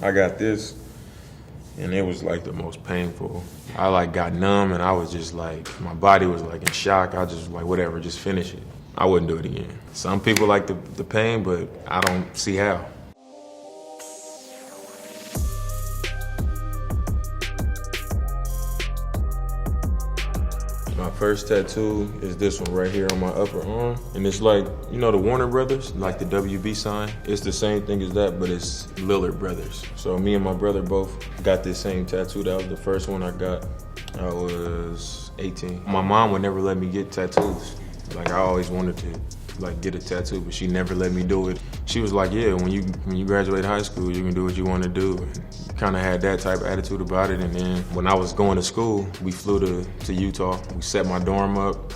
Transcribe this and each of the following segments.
I got this, and it was like the most painful. I like got numb, and I was just like, my body was like in shock. I just like, whatever, just finish it. I wouldn't do it again. Some people like the pain, but I don't see how. My first tattoo is this one right here on my upper arm. And it's like, you know the Warner Brothers, like the WB sign? It's the same thing as that, but it's Lillard Brothers. So me and my brother both got this same tattoo. That was the first one I got. I was 18. My mom would never let me get tattoos. Like I always wanted to like get a tattoo, but she never let me do it. She was like, yeah, when you graduate high school, you can do what you want to do. And kind of had that type of attitude about it. And then when I was going to school, we flew to Utah. We set my dorm up,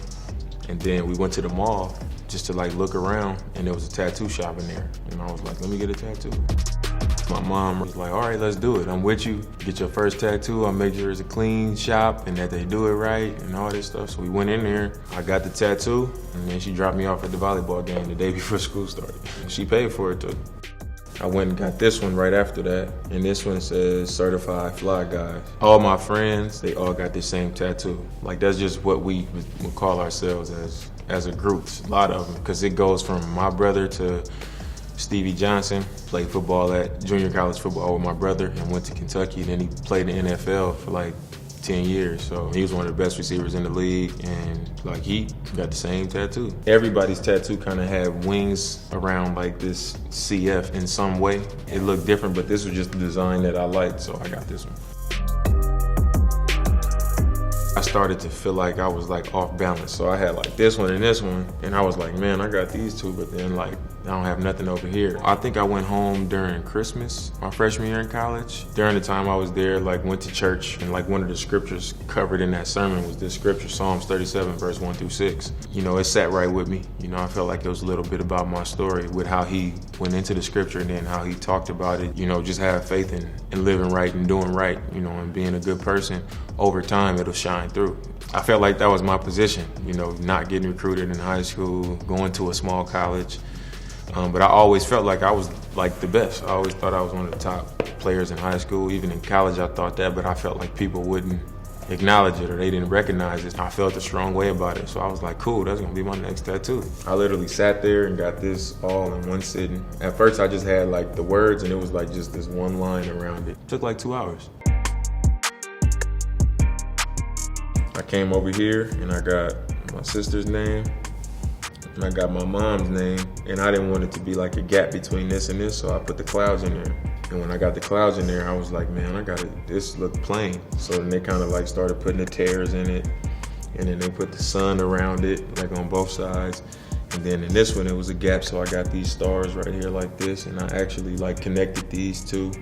and then we went to the mall just to like look around, and there was a tattoo shop in there. And I was like, let me get a tattoo. My mom was like, all right, let's do it. I'm with you. Get your first tattoo. I'll make sure it's a clean shop and that they do it right and all this stuff. So we went in there. I got the tattoo, and then she dropped me off at the volleyball game the day before school started. She paid for it too. I went and got this one right after that, and this one says Certified Fly Guy. All my friends, they all got the same tattoo. Like that's just what we would call ourselves as a group. A lot of them, because it goes from my brother to Stevie Johnson, played football at junior college football with my brother and went to Kentucky. Then he played in the NFL for like 10 years. So he was one of the best receivers in the league, and like he got the same tattoo. Everybody's tattoo kind of had wings around like this CF in some way. It looked different, but this was just the design that I liked, so I got this one. I started to feel like I was like off balance. So I had like this one, and I was like, man, I got these two, but then like I don't have nothing over here. I think I went home during Christmas, my freshman year in college. During the time I was there, like went to church, and like one of the scriptures covered in that sermon was this scripture, Psalms 37, verse 1-6. You know, it sat right with me. You know, I felt like it was a little bit about my story with how he went into the scripture and then how he talked about it. You know, just have faith in living right and doing right, you know, and being a good person. Over time, it'll shine through. I felt like that was my position, you know, not getting recruited in high school, going to a small college. But I always felt like I was like the best. I always thought I was one of the top players in high school. Even in college, I thought that, but I felt like people wouldn't acknowledge it or they didn't recognize it. I felt a strong way about it. So I was like, cool, that's gonna be my next tattoo. I literally sat there and got this all in one sitting. At first, I just had like the words, and it was like just this one line around it. It took like 2 hours. I came over here and I got my sister's name and I got my mom's name, and I didn't want it to be like a gap between this and this, so I put the clouds in there. And when I got the clouds in there, I was like, man, this looked plain. So then they kind of like started putting the tears in it, and then they put the sun around it, like on both sides. And then in this one, it was a gap, so I got these stars right here like this, and I actually like connected these two.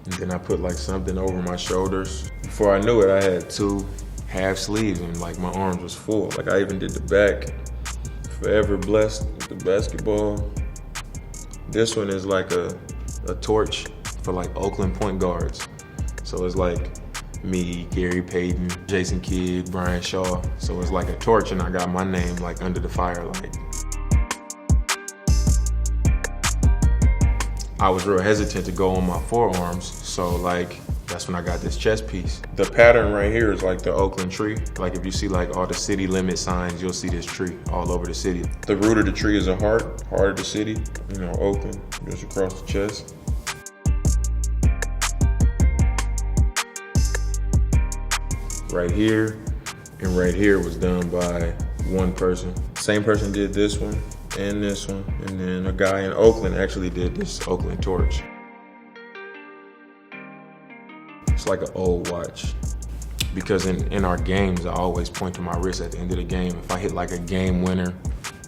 And then I put like something over my shoulders. Before I knew it, I had 2 half sleeves, and like my arms was full. Like I even did the back. Forever blessed with the basketball. This one is like a torch for like Oakland point guards. So it's like me, Gary Payton, Jason Kidd, Brian Shaw. So it's like a torch, and I got my name like under the firelight. I was real hesitant to go on my forearms, so like that's when I got this chest piece. The pattern right here is like the Oakland tree. Like if you see like all the city limit signs, you'll see this tree all over the city. The root of the tree is a heart of the city, you know, Oakland, just across the chest. Right here and right here was done by one person. Same person did this one and this one, and then a guy in Oakland actually did this Oakland torch. It's like an old watch, because in our games, I always point to my wrist at the end of the game. If I hit like a game winner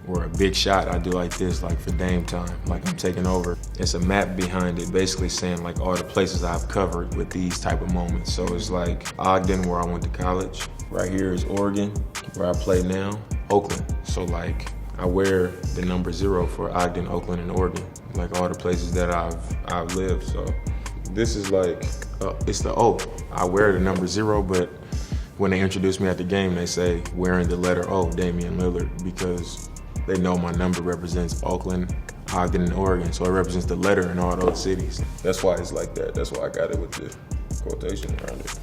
or a big shot, I do like this, like for Dame time, like I'm taking over. It's a map behind it, basically saying like all the places I've covered with these type of moments. So it's like Ogden, where I went to college. Right here is Oregon, where I play now. Oakland, so like I wear the number 0 for Ogden, Oakland, and Oregon, like all the places that I've lived. So this is like, it's the O. I wear the number 0, but when they introduce me at the game, they say wearing the letter O, Damian Lillard, because they know my number represents Oakland, Ogden and Oregon, so it represents the letter in all those cities. That's why it's like that. That's why I got it with the quotation around it.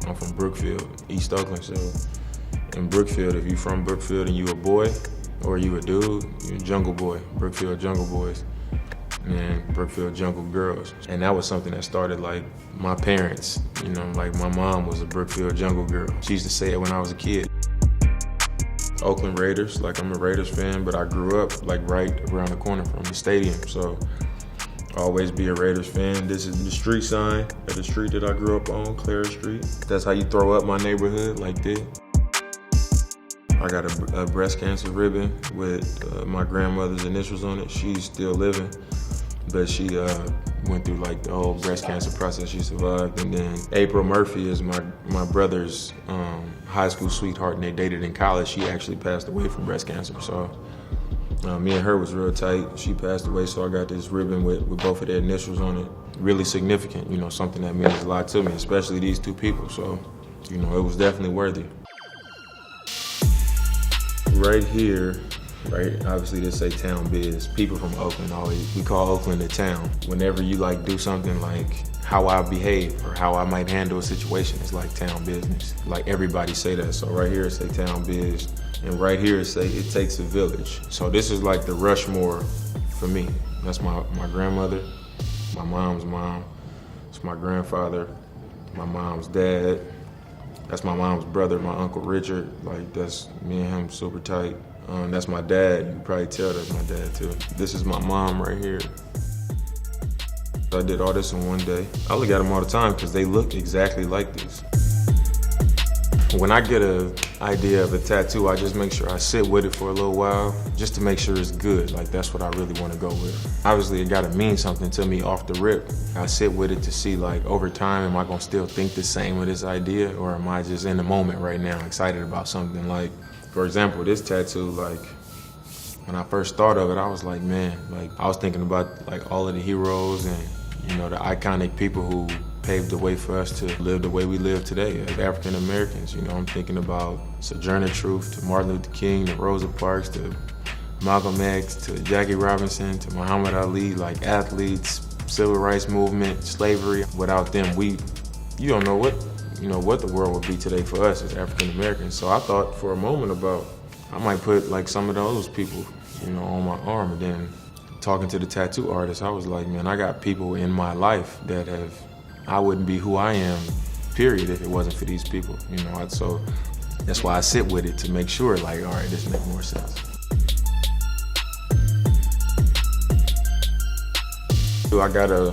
I'm from Brookfield, East Oakland, so in Brookfield, if you from Brookfield and you a boy, or you a dude, you a jungle boy, Brookfield Jungle Boys, and Brookfield Jungle Girls. And that was something that started like my parents, you know, like my mom was a Brookfield Jungle Girl. She used to say it when I was a kid. Oakland Raiders, like I'm a Raiders fan, but I grew up like right around the corner from the stadium, so always be a Raiders fan. This is the street sign of the street that I grew up on, Clara Street. That's how you throw up my neighborhood, like this. I got a breast cancer ribbon with my grandmother's initials on it. She's still living, but she went through like the whole breast cancer process. She survived. And then April Murphy is my brother's high school sweetheart, and they dated in college. She actually passed away from breast cancer, so me and her was real tight. She passed away, so I got this ribbon with both of their initials on it. Really significant, you know, something that means a lot to me, especially these two people. So, you know, it was definitely worthy. Right here, right, obviously this say town biz. People from Oakland we call Oakland a town. Whenever you like do something like how I behave or how I might handle a situation, it's like town business. Like everybody say that. So right here it say town biz. And right here it say it takes a village. So this is like the Rushmore for me. That's my grandmother, my mom's mom. It's my grandfather, my mom's dad. That's my mom's brother, my Uncle Richard. Like that's me and him super tight. That's my dad. You can probably tell that's my dad too. This is my mom right here. I did all this in one day. I look at them all the time because they look exactly like this. When I get an idea of a tattoo, I just make sure I sit with it for a little while just to make sure it's good. Like that's what I really want to go with. Obviously it gotta mean something to me off the rip. I sit with it to see like over time, am I gonna still think the same with this idea, or am I just in the moment right now excited about something? Like, for example, this tattoo, like when I first thought of it, I was like, man, like I was thinking about like all of the heroes and, you know, the iconic people who paved the way for us to live the way we live today as African Americans. You know, I'm thinking about Sojourner Truth, to Martin Luther King, to Rosa Parks, to Malcolm X, to Jackie Robinson, to Muhammad Ali, like athletes, civil rights movement, slavery. Without them, you don't know what the world would be today for us as African Americans. So I thought for a moment about, I might put like some of those people, you know, on my arm. And then talking to the tattoo artist, I was like, man, I got people in my life that I wouldn't be who I am, period, if it wasn't for these people, you know. So that's why I sit with it to make sure, like, all right, this makes more sense. I got a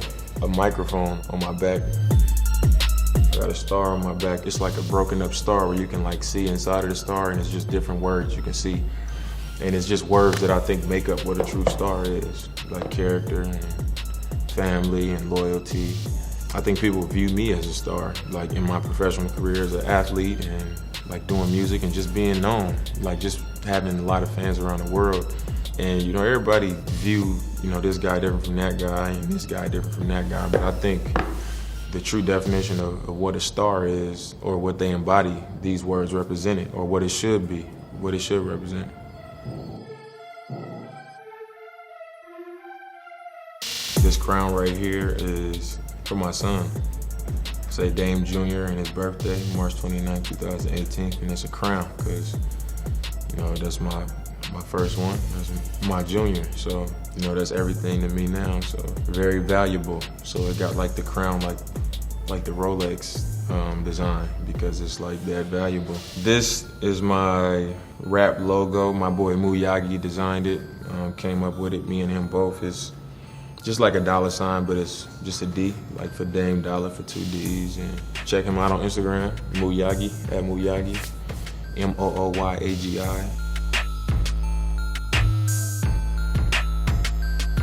microphone on my back. I got a star on my back. It's like a broken up star where you can like see inside of the star, and it's just different words you can see. And it's just words that I think make up what a true star is, like character and family and loyalty. I think people view me as a star, like in my professional career as an athlete and like doing music and just being known, like just having a lot of fans around the world. And you know, everybody view, you know, this guy different from that guy and this guy different from that guy. But I think the true definition of what a star is, or what they embody, these words represent it, or what it should be, what it should represent. This crown right here is for my son. Say Dame Jr. and his birthday, March 29, 2018, and it's a crown because, you know, that's my first one. That's my junior, so, you know, that's everything to me now, so very valuable. So it got like the crown, like the Rolex design, because it's like that valuable. This is my rap logo. My boy Muyagi designed it, came up with it, me and him both. It's just like a $, but it's just a D, like for Dame Dollar, for 2 Ds. And check him out on Instagram, Muyagi, at Muyagi, Mooyagi.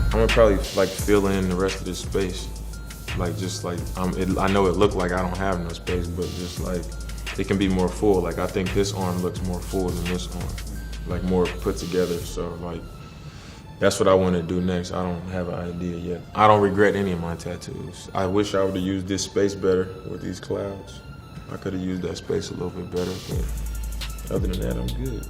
I'm gonna probably like fill in the rest of this space. Like just like, I know it looked like I don't have no space, but just like, it can be more full. Like I think this arm looks more full than this arm, like more put together. So like, that's what I want to do next. I don't have an idea yet. I don't regret any of my tattoos. I wish I would have used this space better with these clouds. I could have used that space a little bit better, but other than that, I'm good.